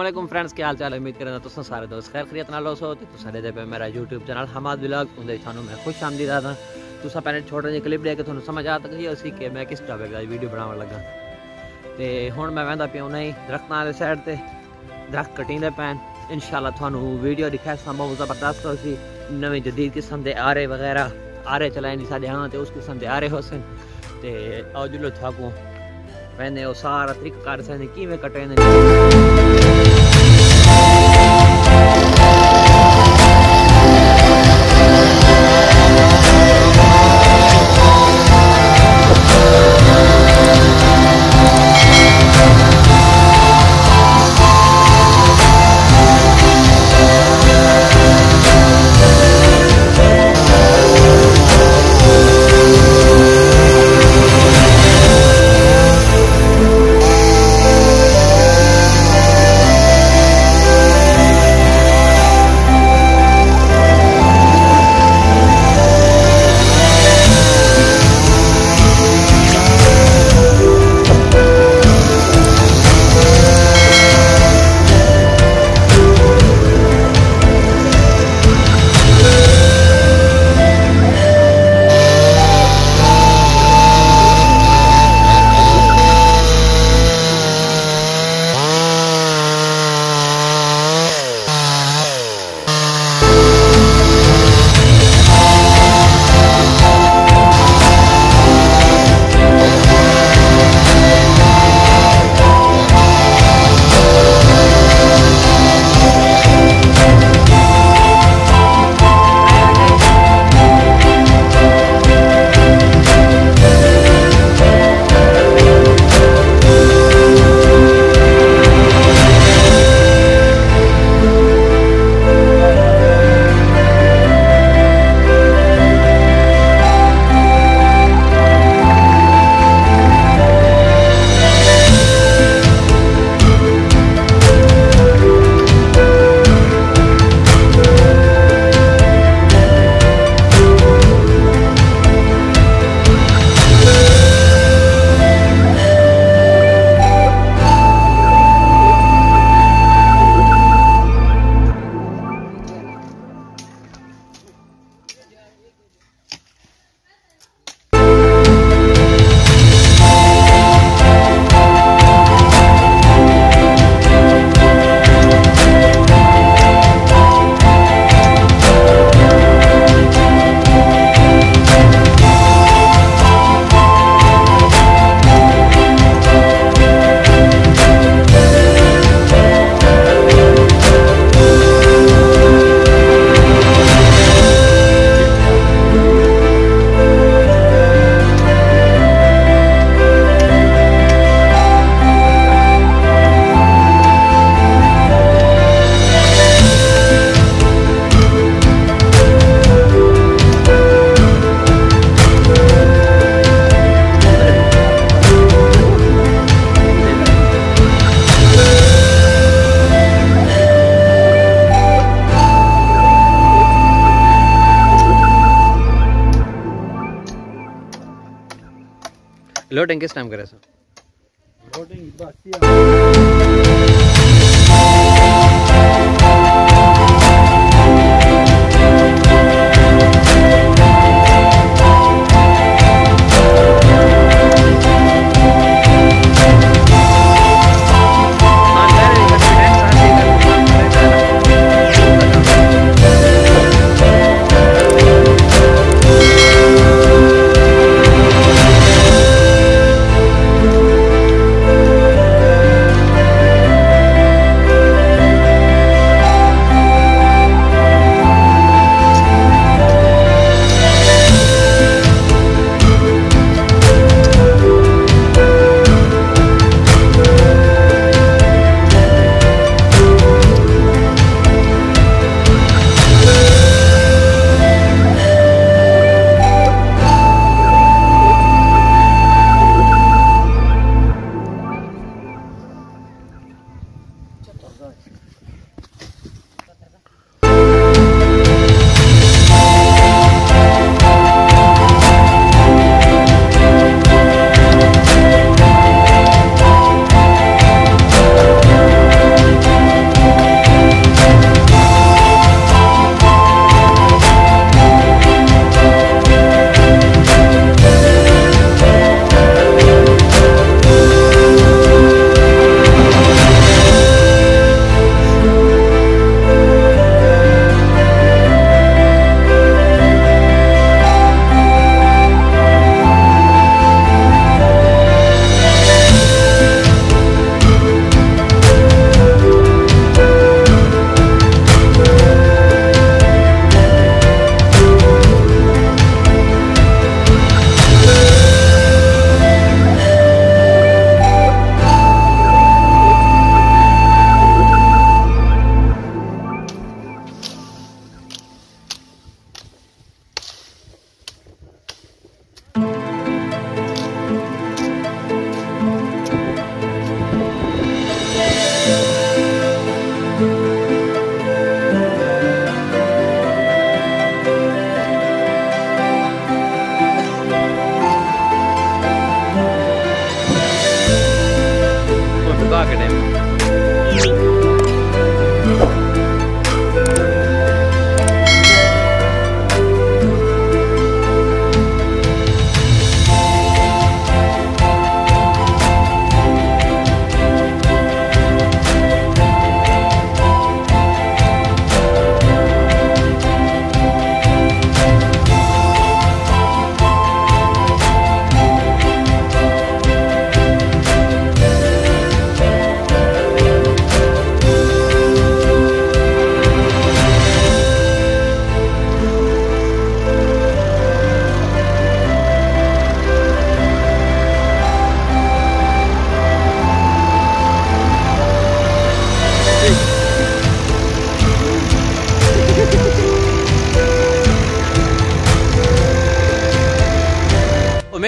वालेकुम फ्रेंड्स, क्या हाल चाल है। उम्मीद करना तुम सारे दोस्त खैर खरीत नाल हो तो सारे दे पे मेरा यूट्यूब चैनल हमाद व्लॉग उंदे थानू मैं खुश आमदीद आदा। तुसा पहले छोटा जी क्लिप देख के थानू समझ आ गई उसी कि मैं किस टॉपिक दा वीडियो बनावन लगा। ते हुण मैं वेंदा पिया नहीं दरख्तां वाली साइड ते दरख्त कटींदे पैन। इंशाल्लाह थानू वीडियो दिखाए सामो जबरदस्त होसी। नवी जदीद किस्म दे आरे वगैरह आरे चलाए नहीं साडे हां ते उस किस्म दे आरे होसन ते आओ जुलो थाकू मैंने वो सारा तरीका कर कि मैं कटे लोडिंग किस टाइम करे सर? लोडिंग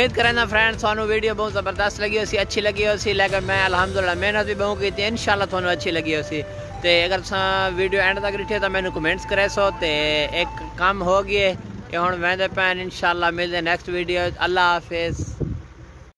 उम्मीद करें ना फ्रेंड्स थानू वीडियो बहुत ज़बरदस्त लगी होसी, अच्छी लगी होसी, लेकिन मैं अल्हम्दुलिल्लाह मेहनत भी बहुत की, इंशाल्लाह थानू अच्छी लगी होसी। तो अगर वीडियो एंड तक दिखे तो मैंने कमेंट्स करे सो तो एक काम हो गए ये हुण वेंदे पैन, इंशाल्लाह मिलते नेक्स्ट वीडियो। अल्लाह हाफिज़।